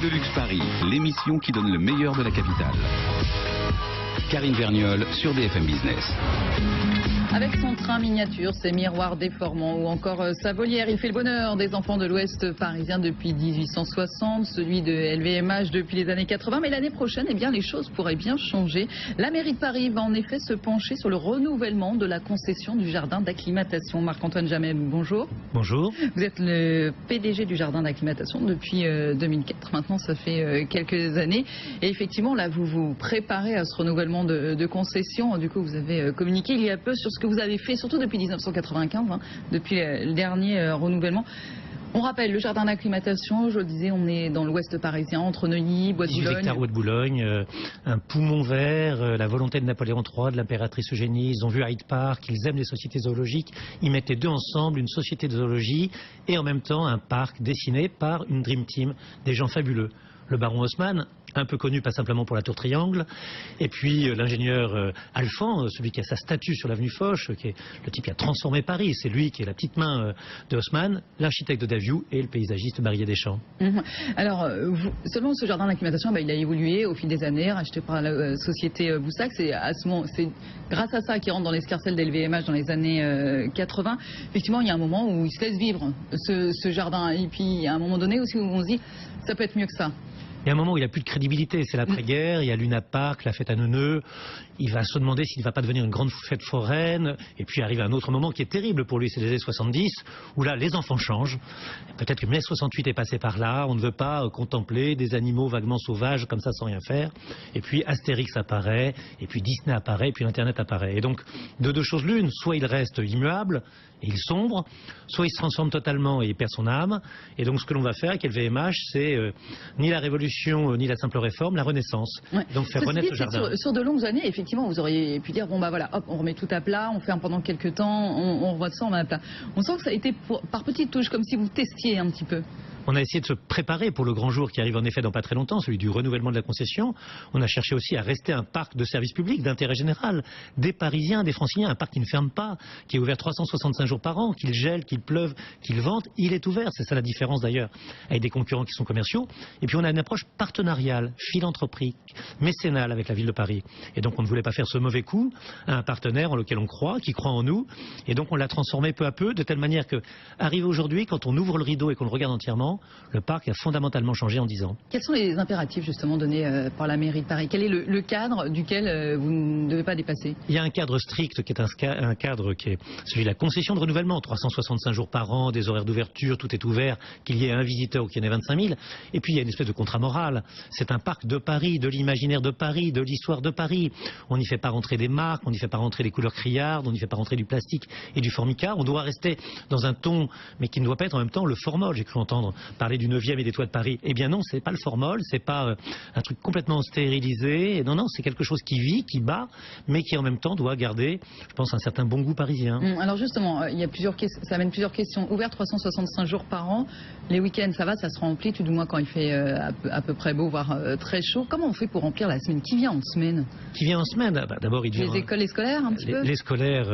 de Luxe Paris, l'émission qui donne le meilleur de la capitale. Karine Vergnol sur BFM Business. Avec son train miniature, ses miroirs déformants ou encore sa volière, il fait le bonheur des enfants de l'Ouest parisien depuis 1860, celui de LVMH depuis les années 80. Mais l'année prochaine, eh bien, les choses pourraient bien changer. La mairie de Paris va en effet se pencher sur le renouvellement de la concession du jardin d'acclimatation. Marc-Antoine Jamel, bonjour. Bonjour. Vous êtes le PDG du jardin d'acclimatation depuis 2004. Maintenant, ça fait quelques années. Et effectivement, là, vous vous préparez à ce renouvellement de concession. Du coup, vous avez communiqué il y a peu sur ce que vous avez fait, surtout depuis 1995, depuis le dernier renouvellement. On rappelle, le jardin d'acclimatation, je le disais, on est dans l'ouest parisien, entre Neuilly, Bois de 18 Boulogne. hectares Bois de Boulogne, un poumon vert, la volonté de Napoléon III, de l'impératrice Eugénie. Ils ont vu Hyde Park, ils aiment les sociétés zoologiques. Ils mettent les deux ensemble, une société de zoologie et en même temps un parc dessiné par une Dream Team, des gens fabuleux. Le baron Haussmann, un peu connu pas simplement pour la tour Triangle, et puis l'ingénieur Alphand, celui qui a sa statue sur l'avenue Foch, qui est le type qui a transformé Paris, c'est lui qui est la petite main de Haussmann, l'architecte de Daviou et le paysagiste Barillet Deschamps. Alors, selon ce jardin d'acclimatation, il a évolué au fil des années, racheté par la société Boussac. C'est grâce à ça qu'il rentre dans l'escarcelle d'LVMH dans les années 80. Effectivement, il y a un moment où il se laisse vivre ce jardin, et puis il y a un moment donné aussi où on se dit ça peut être mieux que ça. Il y a un moment où il n'a plus de crédibilité, c'est l'après-guerre, il y a Luna Park, la fête à Neuneu, il va se demander s'il ne va pas devenir une grande fête foraine, et puis arrive un autre moment qui est terrible pour lui, c'est les années 70, où là les enfants changent, peut-être que 1968 est passé par là, on ne veut pas contempler des animaux vaguement sauvages comme ça sans rien faire, et puis Astérix apparaît, et puis Disney apparaît, et puis Internet apparaît, et donc de deux choses l'une, soit il reste immuable, et il sombre, soit il se transforme totalement et il perd son âme, et donc ce que l'on va faire avec LVMH, c'est ni la révolution ni la simple réforme, la renaissance. Ouais. Donc faire renaître le jardin. Sur de longues années, effectivement, vous auriez pu dire bon bah voilà, hop, on remet tout à plat, on fait pendant quelques temps, on revoit ça, on met à plat. On sent que ça a été par petites touches, comme si vous testiez un petit peu. On a essayé de se préparer pour le grand jour qui arrive en effet dans pas très longtemps, celui du renouvellement de la concession. On a cherché aussi à rester un parc de service public, d'intérêt général, des Parisiens, des Franciliens, un parc qui ne ferme pas, qui est ouvert 365 jours par an, qu'il gèle, qu'il pleuve, qu'il vente, il est ouvert. C'est ça la différence d'ailleurs, avec des concurrents qui sont commerciaux. Et puis on a une approche partenariale, philanthropique, mécénale avec la ville de Paris. Et donc on ne voulait pas faire ce mauvais coup à un partenaire en lequel on croit, qui croit en nous. Et donc on l'a transformé peu à peu, de telle manière que, arrivé aujourd'hui, quand on ouvre le rideau et qu'on le regarde entièrement, le parc a fondamentalement changé en 10 ans. Quels sont les impératifs justement donnés par la mairie de Paris? Quel est le cadre duquel vous ne devez pas dépasser? Il y a un cadre strict qui est un cadre qui est celui de la concession de renouvellement, 365 jours par an, des horaires d'ouverture, tout est ouvert, qu'il y ait un visiteur ou qu'il y en ait 25 000. Et puis il y a une espèce de contrat moral. C'est un parc de Paris, de l'imaginaire de Paris, de l'histoire de Paris. On n'y fait pas rentrer des marques, on n'y fait pas rentrer des couleurs criardes, on n'y fait pas rentrer du plastique et du formica. On doit rester dans un ton, mais qui ne doit pas être en même temps le formol. J'ai cru entendre parler du 9e et des toits de Paris. Eh bien non, c'est pas le formol, c'est pas un truc complètement stérilisé. Non, non, c'est quelque chose qui vit, qui bat, mais qui en même temps doit garder, je pense, un certain bon goût parisien. Alors justement, il y a ça amène plusieurs questions. Ouvert 365 jours par an, les week-ends ça va, ça se remplit, tout du moins quand il fait à peu près beau, voire très chaud. Comment on fait pour remplir la semaine? Qui vient en semaine? Qui vient en semaine? D'abord, il vient... Les écoles, les scolaires, un petit peu? Les scolaires,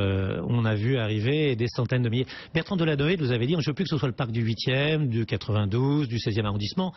on a vu arriver des centaines de milliers. Bertrand Delanoë nous avait dit, on ne veut plus que ce soit le parc du 8e, du 92, du 16e arrondissement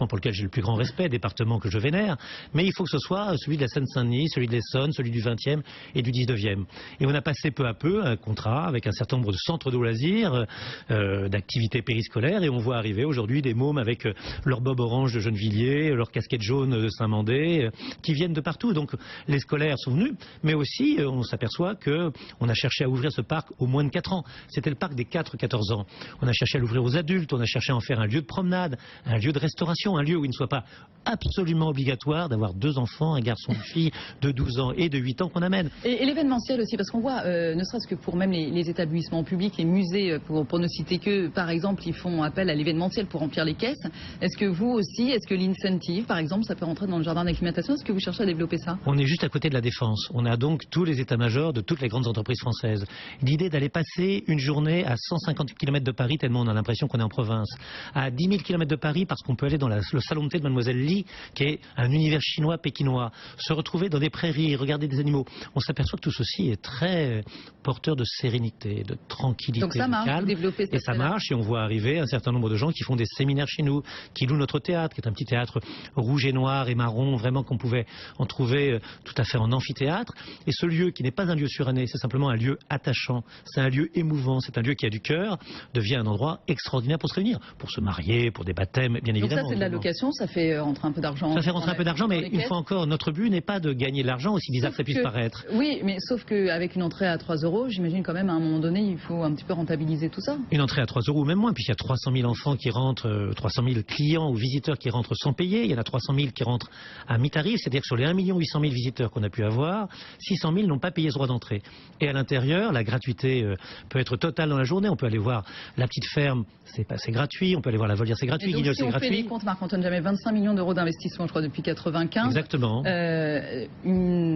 pour lequel j'ai le plus grand respect, département que je vénère, mais il faut que ce soit celui de la Seine-Saint-Denis, celui de l'Essonne, celui du 20e et du 19e. Et on a passé peu à peu un contrat avec un certain nombre de centres de loisirs, d'activités périscolaires, et on voit arriver aujourd'hui des mômes avec leur bob orange de Gennevilliers, leur casquette jaune de Saint-Mandé, qui viennent de partout. Donc les scolaires sont venus, mais aussi on s'aperçoit qu'on a cherché à ouvrir ce parc aux moins de 4 ans. C'était le parc des 4-14 ans. On a cherché à l'ouvrir aux adultes, on a cherché à en faire un lieu de promenade, un lieu de restauration, un lieu où il ne soit pas absolument obligatoire d'avoir 2 enfants, un garçon, une fille de 12 ans et de 8 ans qu'on amène. Et l'événementiel aussi, parce qu'on voit, ne serait-ce que pour même les établissements publics, les musées, pour ne citer que, par exemple, ils font appel à l'événementiel pour remplir les caisses. Est-ce que vous aussi, est-ce que l'incentive, par exemple, ça peut rentrer dans le jardin d'acclimatation? Est-ce que vous cherchez à développer ça? On est juste à côté de la Défense. On a donc tous les états-majors de toutes les grandes entreprises françaises. L'idée d'aller passer une journée à 150 km de Paris, tellement on a l'impression qu'on est en province, à 10 000 km de Paris parce qu'on peut aller dans le salon de thé de Mademoiselle Li, qui est un univers chinois pékinois, se retrouver dans des prairies, regarder des animaux. On s'aperçoit que tout ceci est très porteur de sérénité, de tranquillité. Donc ça marche, vous développez et ça marche, et on voit arriver un certain nombre de gens qui font des séminaires chez nous, qui louent notre théâtre, qui est un petit théâtre rouge et noir et marron, vraiment qu'on pouvait en trouver tout à fait en amphithéâtre. Et ce lieu qui n'est pas un lieu suranné, c'est simplement un lieu attachant, c'est un lieu émouvant, c'est un lieu qui a du cœur, devient un endroit extraordinaire pour se réunir, pour se marier, pour des baptêmes, bien évidemment. Donc ça c'est de la location, ça fait rentrer un peu d'argent. Ça fait rentrer un peu d'argent, mais une fois encore, notre but n'est pas de gagner de l'argent, aussi bizarre que ça puisse paraître. Oui, mais sauf qu'avec une entrée à 3 €, j'imagine quand même à un moment donné, il faut un petit peu rentabiliser tout ça. Une entrée à 3 €, même moins, puisqu'il y a 300 000 enfants qui rentrent, 300 000 clients ou visiteurs qui rentrent sans payer, il y en a 300 000 qui rentrent à mi-tarif, c'est-à-dire que sur les 1 800 000 visiteurs qu'on a pu avoir, 600 000 n'ont pas payé ce droit d'entrée. Et à l'intérieur, la gratuité peut être totale dans la journée, on peut aller voir la petite ferme, c'est gratuit, on peut aller voir la volière, c'est gratuit, Guignol, c'est gratuit. Si on fait les comptes, Marc-Antoine Jamel, 25 millions d'euros d'investissement, je crois, depuis 95. Exactement.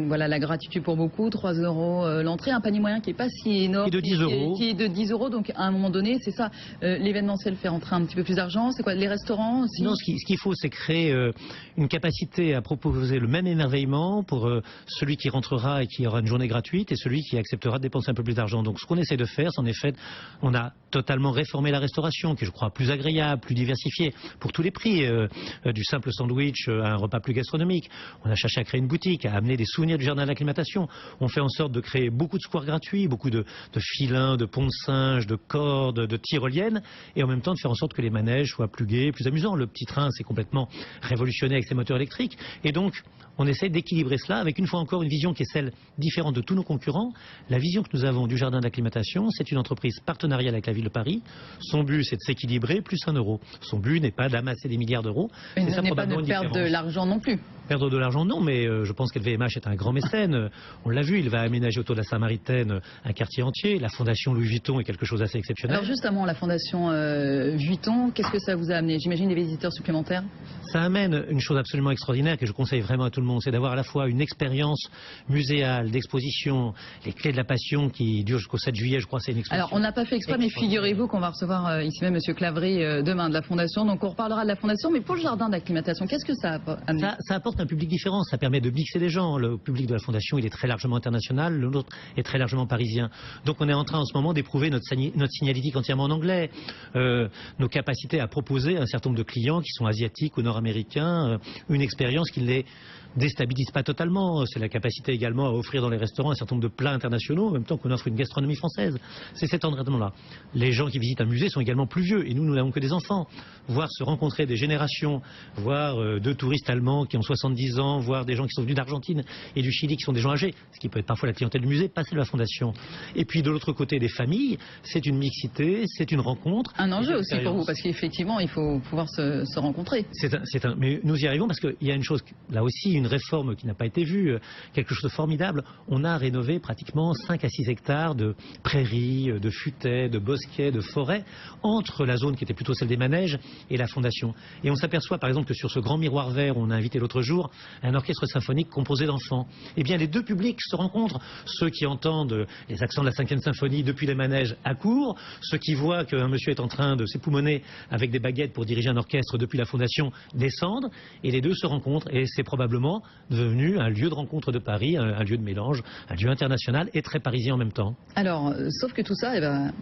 Voilà, la gratuité pour beaucoup, 3 € l'entrée, un panier moyen qui n'est pas si énorme. Qui est de 10 €. Qui est de 10 €, donc à un moment donné, c'est ça, l'événementiel fait rentrer un petit peu plus d'argent, c'est quoi, les restaurants aussi? Non, ce qu'il faut, c'est créer une capacité à proposer le même émerveillement pour celui qui rentrera et qui aura une journée gratuite et celui qui acceptera de dépenser un peu plus d'argent. Donc ce qu'on essaie de faire, c'est en effet, on a totalement réformé la restauration, qui est, je crois, plus agréable, plus diversifiée, pour tous les prix, du simple sandwich à un repas plus gastronomique. On a cherché à créer une boutique, à amener des souvenirs du jardin d'acclimatation. On fait en sorte de créer beaucoup de squares gratuits, beaucoup de filins, de ponts de singes, de cordes, de tyroliennes, et en même temps de faire en sorte que les manèges soient plus gais, plus amusants. Le petit train, c'est complètement révolutionné avec ses moteurs électriques, et donc on essaie d'équilibrer cela avec, une fois encore, une vision qui est celle différente de tous nos concurrents. La vision que nous avons du jardin d'acclimatation, c'est une entreprise partenariale avec la ville de Paris. Son but, c'est de s'équilibrer plus 1 €. Son but n'est pas d'amasser des milliards d'euros. Mais ce n'est pas de perdre de l'argent non plus. Perdre de l'argent, non, mais je pense qu'LVMH est un grand mécène. On l'a vu, il va aménager autour de la Samaritaine un quartier entier. La fondation Louis Vuitton est quelque chose d'assez exceptionnel. Alors justement, la fondation Vuitton, qu'est-ce que ça vous a amené? J'imagine des visiteurs supplémentaires? Ça amène une chose absolument extraordinaire que je conseille vraiment à tout le monde, c'est d'avoir à la fois une expérience muséale, d'exposition, les clés de la passion qui dure jusqu'au 7 juillet, je crois, c'est une exposition. Alors on n'a pas fait exprès, mais figurez-vous qu'on va recevoir ici même M. Clavry demain de la Fondation, donc on reparlera de la Fondation, mais pour le jardin d'acclimatation, qu'est-ce que ça amène? Ça apporte un public différent, ça permet de mixer les gens. Le public de la Fondation, il est très largement international, le nôtre est très largement parisien. Donc on est en train en ce moment d'éprouver notre signalétique entièrement en anglais, nos capacités à proposer à un certain nombre de clients qui sont asiatiques ou nord-américains, une expérience qui les déstabilise pas totalement. C'est la capacité également à offrir dans les restaurants un certain nombre de plats internationaux en même temps qu'on offre une gastronomie française. C'est cet entraînement-là. Les gens qui visitent un musée sont également plus vieux et nous n'avons que des enfants. Voir se rencontrer des générations, voir deux touristes allemands qui ont 70 ans, voir des gens qui sont venus d'Argentine et du Chili qui sont des gens âgés, ce qui peut être parfois la clientèle du musée, passer de la Fondation. Et puis de l'autre côté des familles, c'est une mixité, c'est une rencontre. Un enjeu aussi pour vous, parce qu'effectivement il faut pouvoir se rencontrer. Mais nous y arrivons parce qu'il y a une chose, là aussi, une réforme qui n'a pas été vue, quelque chose de formidable. On a rénové pratiquement 5 à 6 hectares de prairies, de futaies, de bosquets, de forêts, entre la zone qui était plutôt celle des manèges et la Fondation. Et on s'aperçoit par exemple que sur ce grand miroir vert, on a invité l'autre jour un orchestre symphonique composé d'enfants. Eh bien les deux publics se rencontrent, ceux qui entendent les accents de la 5e symphonie depuis les manèges à court, ceux qui voient qu'un monsieur est en train de s'époumoner avec des baguettes pour diriger un orchestre depuis la Fondation descendent, et les deux se rencontrent, et c'est probablement devenu un lieu de rencontre de Paris, un lieu de mélange, un lieu international et très parisien en même temps. Alors, sauf que tout ça,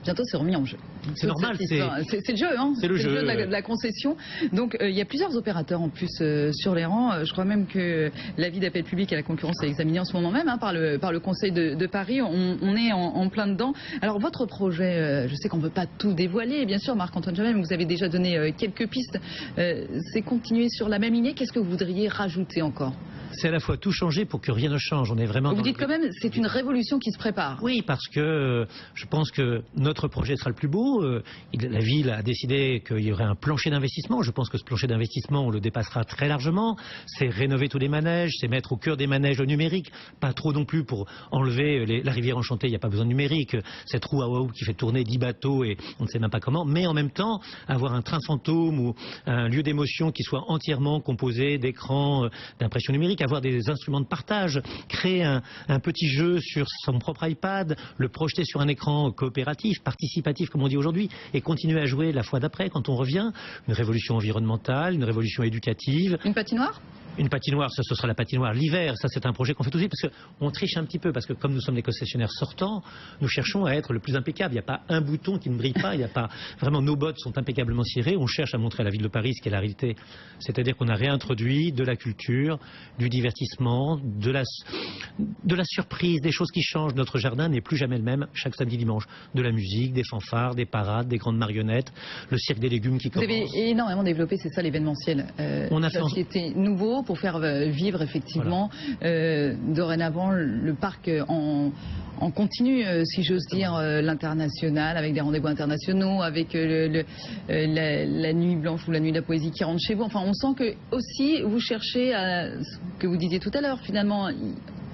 bientôt c'est remis en jeu. C'est normal, c'est le jeu, hein. C'est le jeu de la concession. Donc, il y a plusieurs opérateurs en plus sur les rangs. Je crois même que l'avis d'appel public à la concurrence est examiné en ce moment même par le Conseil de Paris. On est en plein dedans. Alors, votre projet, je sais qu'on ne peut pas tout dévoiler, bien sûr, Marc-Antoine Jamel, mais vous avez déjà donné quelques pistes. C'est continuer sur la même lignée. Qu'est-ce que vous voudriez rajouter encore? C'est à la fois tout changer pour que rien ne change. On est vraiment. Vous dites quand même, c'est une révolution qui se prépare. Oui, parce que je pense que notre projet sera le plus beau. La ville a décidé qu'il y aurait un plancher d'investissement. Je pense que ce plancher d'investissement, on le dépassera très largement. C'est rénover tous les manèges, c'est mettre au cœur des manèges le numérique. Pas trop non plus pour enlever la rivière enchantée, il n'y a pas besoin de numérique. Cette roue à waouh qui fait tourner 10 bateaux et on ne sait même pas comment. Mais en même temps, avoir un train fantôme ou un lieu d'émotion qui soit entièrement composé d'écrans, d'impression applications numériques, avoir des instruments de partage, créer un petit jeu sur son propre iPad, le projeter sur un écran coopératif, participatif comme on dit aujourd'hui, et continuer à jouer la fois d'après quand on revient. Une révolution environnementale, une révolution éducative. Une patinoire ? Une patinoire, ça ce sera la patinoire l'hiver, ça c'est un projet qu'on fait tout de suite parce qu'on triche un petit peu, parce que comme nous sommes des concessionnaires sortants, nous cherchons à être le plus impeccable. Il n'y a pas un bouton qui ne brille pas, il n'y a pas vraiment, nos bottes sont impeccablement cirées. On cherche à montrer à la ville de Paris ce qu'est la réalité, c'est-à-dire qu'on a réintroduit de la culture, du divertissement, de la surprise, des choses qui changent. Notre jardin n'est plus jamais le même chaque samedi dimanche. De la musique, des fanfares, des parades, des grandes marionnettes, le cirque des légumes qui commence. Vous avez énormément développé, c'est ça l'événementiel. On a fait qui était nouveau pour faire vivre effectivement dorénavant le parc en continu, si j'ose dire, l'international, avec des rendez-vous internationaux, avec la nuit blanche ou la nuit de la poésie qui rentre chez vous. Enfin, on sent que aussi vous cherchez à ce que vous disiez tout à l'heure, finalement.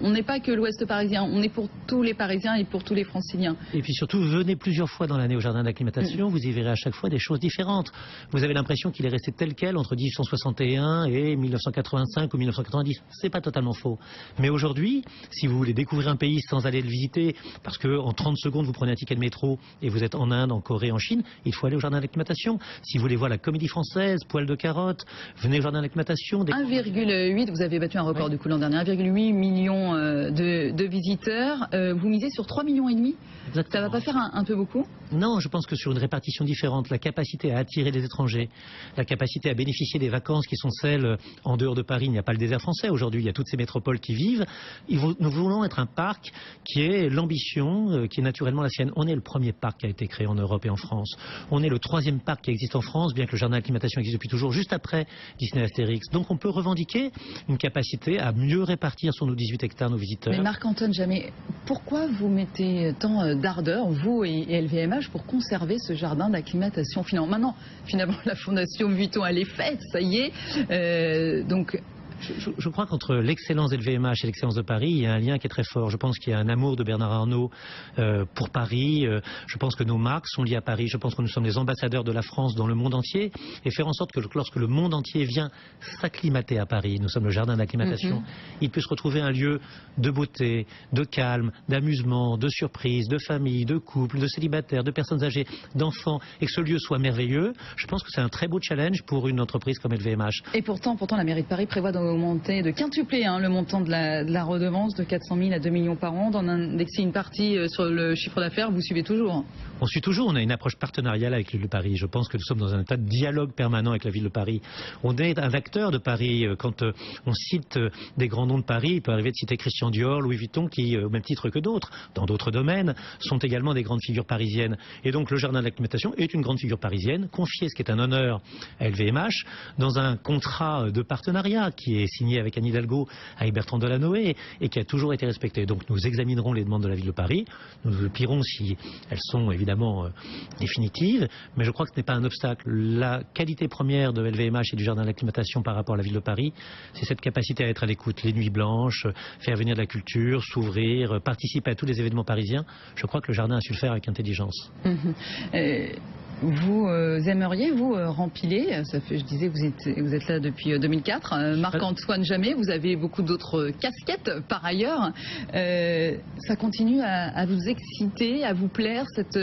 On n'est pas que l'Ouest parisien, on est pour tous les Parisiens et pour tous les Franciliens. Et puis surtout, venez plusieurs fois dans l'année au jardin d'acclimatation, vous y verrez à chaque fois des choses différentes. Vous avez l'impression qu'il est resté tel quel entre 1861 et 1985 ou 1990. C'est pas totalement faux. Mais aujourd'hui, si vous voulez découvrir un pays sans aller le visiter, parce qu'en 30 secondes vous prenez un ticket de métro et vous êtes en Inde, en Corée, en Chine, il faut aller au jardin d'acclimatation. Si vous voulez voir la comédie française, Poil de carotte, venez au jardin d'acclimatation. 1,8, vous avez battu un record du coup l'an dernier, 1,8 million de visiteurs. Vous misez sur 3,5 millions. Exactement. Ça va pas faire un peu beaucoup? Non, je pense que sur une répartition différente, la capacité à attirer des étrangers, la capacité à bénéficier des vacances qui sont celles en dehors de Paris, il n'y a pas le désert français aujourd'hui, il y a toutes ces métropoles qui vivent. Nous voulons être un parc qui est l'ambition, qui est naturellement la sienne. On est le premier parc qui a été créé en Europe et en France. On est le 3e parc qui existe en France, bien que le jardin d'acclimatation existe depuis toujours, juste après Disney Astérix. Donc on peut revendiquer une capacité à mieux répartir sur nos 18 hectares nos visiteurs. Mais Marc-Antoine Jamay, pourquoi vous mettez tant d'ardeur, vous et LVMH, pour conserver ce jardin d'acclimatation? Finalement, la Fondation Vuitton, elle est faite, ça y est. Donc... Je crois qu'entre l'excellence de LVMH et l'excellence de Paris, il y a un lien qui est très fort. Je pense qu'il y a un amour de Bernard Arnault pour Paris. Je pense que nos marques sont liées à Paris. Je pense que nous sommes les ambassadeurs de la France dans le monde entier. Et faire en sorte que lorsque le monde entier vient s'acclimater à Paris, nous sommes le jardin d'acclimatation, il puisse retrouver un lieu de beauté, de calme, d'amusement, de surprise, de famille, de couple, de célibataires, de personnes âgées, d'enfants, et que ce lieu soit merveilleux. Je pense que c'est un très beau challenge pour une entreprise comme LVMH. Et pourtant la mairie de Paris prévoit d'augmenter, de quintupler le montant de la redevance de 400 000 à 2 millions par an, d'en indexer une partie sur le chiffre d'affaires. Vous suivez toujours? On suit toujours, on a une approche partenariale avec la ville de Paris. Je pense que nous sommes dans un état de dialogue permanent avec la ville de Paris. On est un acteur de Paris. Quand on cite des grands noms de Paris, il peut arriver de citer Christian Dior, Louis Vuitton, qui, au même titre que d'autres, dans d'autres domaines, sont également des grandes figures parisiennes. Et donc le jardin d'acclimatation est une grande figure parisienne, confiée, ce qui est un honneur, à LVMH, dans un contrat de partenariat qui est signé avec Anne Hidalgo, avec Bertrand Delanoë, et qui a toujours été respecté. Donc nous examinerons les demandes de la ville de Paris, nous le pirons si elles sont évidemment définitives, mais je crois que ce n'est pas un obstacle. La qualité première de LVMH et du jardin d'acclimatation par rapport à la ville de Paris, c'est cette capacité à être à l'écoute. Les nuits blanches, faire venir de la culture, s'ouvrir, participer à tous les événements parisiens. Je crois que le jardin a su le faire avec intelligence. Vous aimeriez, vous, rempiler, ça fait, je disais, vous êtes là depuis 2004, Marc-Antoine Jamay, vous avez beaucoup d'autres casquettes par ailleurs. Ça continue à vous exciter, à vous plaire, cette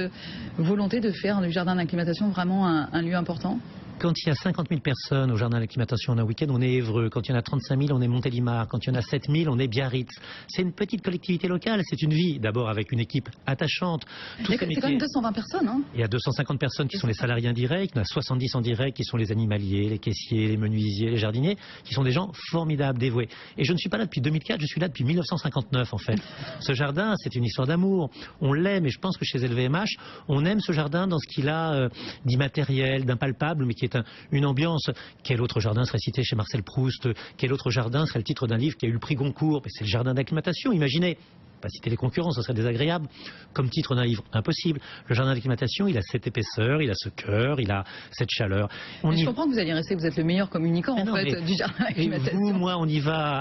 volonté de faire du jardin d'acclimatation vraiment un lieu important? Quand il y a 50 000 personnes au jardin d'acclimatation en un week-end, on est Évreux. Quand il y en a 35 000, on est Montélimar. Quand il y en a 7 000, on est Biarritz. C'est une petite collectivité locale, c'est une vie. D'abord avec une équipe attachante. C'est quand même 220 personnes. Hein. Il y a 250 personnes qui sont les salariés indirects. Il y en a 70 en direct qui sont les animaliers, les caissiers, les menuisiers, les jardiniers, qui sont des gens formidables, dévoués. Et je ne suis pas là depuis 2004, je suis là depuis 1959 en fait. Ce jardin, c'est une histoire d'amour. On l'aime et je pense que chez LVMH, on aime ce jardin dans ce qu'il a d'immatériel, d'impalpable, mais qui est une ambiance. Quel autre jardin serait cité chez Marcel Proust? Quel autre jardin serait le titre d'un livre qui a eu le prix Goncourt? C'est le jardin d'acclimatation, imaginez. Pas citer les concurrents, ça serait désagréable. Comme titre d'un livre, impossible. Le jardin d'acclimatation, il a cette épaisseur, il a ce cœur, il a cette chaleur. Je comprends que vous allez rester, vous êtes le meilleur communicant du jardin d'acclimatation. Vous, moi, on y va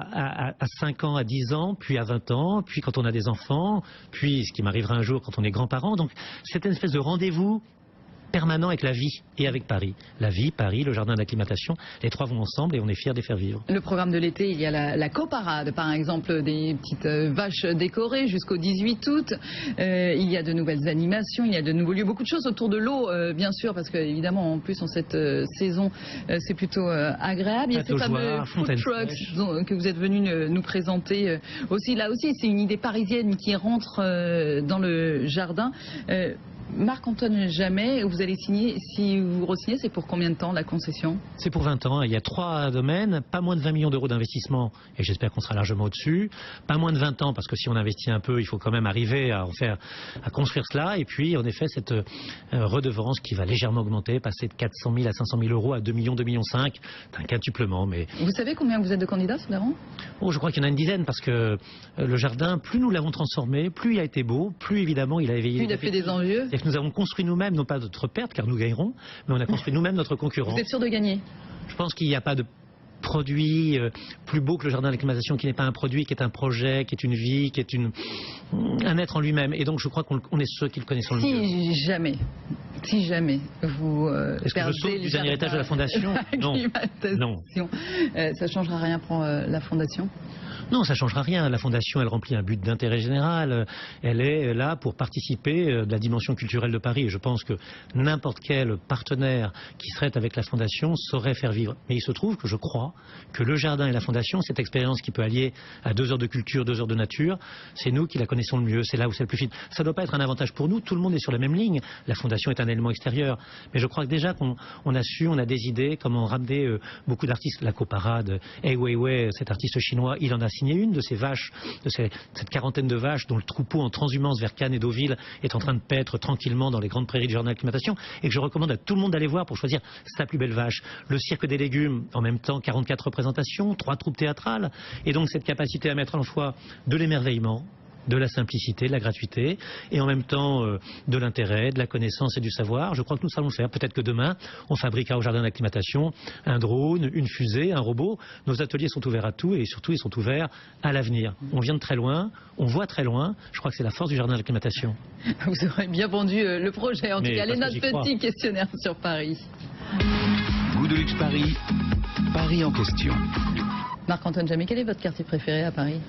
à 5 ans, à 10 ans, puis à 20 ans, puis quand on a des enfants, puis ce qui m'arrivera un jour quand on est grands-parents. Donc c'est une espèce de rendez-vous permanent avec la vie et avec Paris. La vie, Paris, le jardin d'acclimatation, les trois vont ensemble et on est fiers de les faire vivre. Le programme de l'été, il y a la coparade, par exemple, des petites vaches décorées jusqu'au 18 août. Il y a de nouvelles animations, il y a de nouveaux lieux, beaucoup de choses autour de l'eau, bien sûr, parce qu'évidemment, en plus, en cette saison, c'est plutôt agréable. Il y a ces fameux food trucks que vous êtes venu nous présenter aussi. Là aussi, c'est une idée parisienne qui rentre dans le jardin. Marc-Antoine Jamet, vous allez signer, si vous re-signez, c'est pour combien de temps la concession? C'est pour 20 ans. Il y a 3 domaines, pas moins de 20 millions d'euros d'investissement, et j'espère qu'on sera largement au-dessus. Pas moins de 20 ans, parce que si on investit un peu, il faut quand même arriver à construire cela. Et puis, en effet, cette redevance qui va légèrement augmenter, passer de 400 000 à 500 000 euros à 2 millions, 2 millions 5, c'est un quintuplement. Mais... Vous savez combien vous êtes de candidats sur les rangs? Je crois qu'il y en a une dizaine, parce que le jardin, plus nous l'avons transformé, plus il a été beau, plus évidemment il a éveillé. Plus il a fait des envieux. Nous avons construit nous-mêmes, non pas notre perte, car nous gagnerons, mais on a construit nous-mêmes notre concurrent. Vous êtes sûr de gagner? Je pense qu'il n'y a pas de produit plus beau que le jardin d'acclimatation, qui n'est pas un produit, qui est un projet, qui est une vie, qui est un être en lui-même. Et donc je crois qu'on est ceux qui le connaissent le mieux. Si jamais vous est-ce que je saute du dernier étage de la fondation? Non. Ça ne changera rien pour la fondation? Non, ça ne changera rien. La Fondation, elle remplit un but d'intérêt général. Elle est là pour participer de la dimension culturelle de Paris. Et je pense que n'importe quel partenaire qui serait avec la Fondation saurait faire vivre. Mais il se trouve que je crois que le jardin et la Fondation, cette expérience qui peut allier à 2 heures de culture, 2 heures de nature, c'est nous qui la connaissons le mieux. C'est là où c'est le plus fine. Ça ne doit pas être un avantage pour nous. Tout le monde est sur la même ligne. La Fondation est un élément extérieur. Mais je crois que déjà qu'on a des idées, comment ramener beaucoup d'artistes. La coparade, Ai Weiwei, cet artiste chinois, il en a signé une de ces vaches, cette quarantaine de vaches dont le troupeau en transhumance vers Cannes et Deauville est en train de paître tranquillement dans les grandes prairies du jardin d'acclimatation, et que je recommande à tout le monde d'aller voir pour choisir sa plus belle vache. Le cirque des légumes, en même temps 44 représentations, 3 troupes théâtrales, et donc cette capacité à mettre à la fois de l'émerveillement, de la simplicité, de la gratuité, et en même temps de l'intérêt, de la connaissance et du savoir. Je crois que nous allons le faire. Peut-être que demain, on fabriquera au jardin d'acclimatation un drone, une fusée, un robot. Nos ateliers sont ouverts à tout, et surtout ils sont ouverts à l'avenir. On vient de très loin, on voit très loin. Je crois que c'est la force du jardin d'acclimatation. Vous aurez bien vendu le projet. En tout cas, allez, notre petit questionnaire sur Paris. Goût de luxe Paris, Paris en question. Marc-Antoine Jamet, quel est votre quartier préféré à Paris?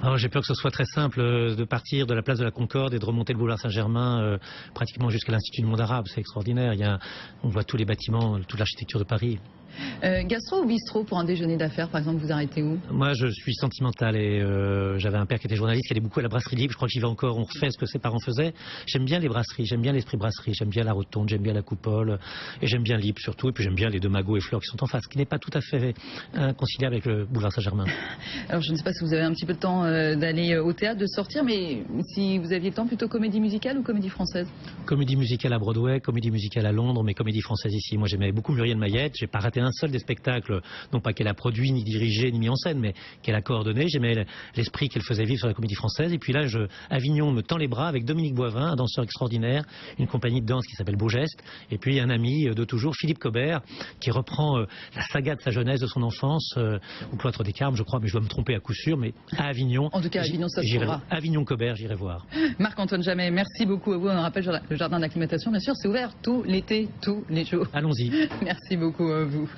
Alors, j'ai peur que ce soit très simple de partir de la place de la Concorde et de remonter le boulevard Saint-Germain pratiquement jusqu'à l'Institut du monde arabe. C'est extraordinaire. On voit tous les bâtiments, toute l'architecture de Paris. Gastro ou bistrot pour un déjeuner d'affaires, par exemple, vous arrêtez où? Moi, je suis sentimental et j'avais un père qui était journaliste, qui allait beaucoup à la brasserie libre. Je crois que j'y vais encore. On refait ce que ses parents faisaient. J'aime bien les brasseries, j'aime bien l'esprit brasserie, j'aime bien la Rotonde, j'aime bien la Coupole et j'aime bien Libre surtout. Et puis j'aime bien les 2 Magots et Fleurs qui sont en face, ce qui n'est pas tout à fait conciliable avec le boulevard Saint-Germain. Alors, je ne sais pas si vous avez un petit peu de temps d'aller au théâtre, de sortir, mais si vous aviez le temps, plutôt comédie musicale ou comédie française? Comédie musicale à Broadway, comédie musicale à Londres, mais comédie française ici. Moi, j'aimais beaucoup Muriel Mayette. J'ai pas raté un seul des spectacles, non pas qu'elle a produit, ni dirigé, ni mis en scène, mais qu'elle a coordonné. J'aimais l'esprit qu'elle faisait vivre sur la comédie française. Et puis là, Avignon me tend les bras avec Dominique Boivin, un danseur extraordinaire, une compagnie de danse qui s'appelle Beau Geste, et puis un ami de toujours, Philippe Cobert, qui reprend la saga de sa jeunesse, de son enfance, au Cloître des Carmes, je crois, mais je dois me tromper à coup sûr, mais à Avignon. En tout cas, Avignon, ça se trouvera. Avignon-Cobert, j'irai voir. Marc-Antoine Jamet, merci beaucoup à vous. On rappelle, le jardin d'acclimatation, bien sûr, c'est ouvert tout l'été, tous les jours. Allons-y. Merci beaucoup à vous.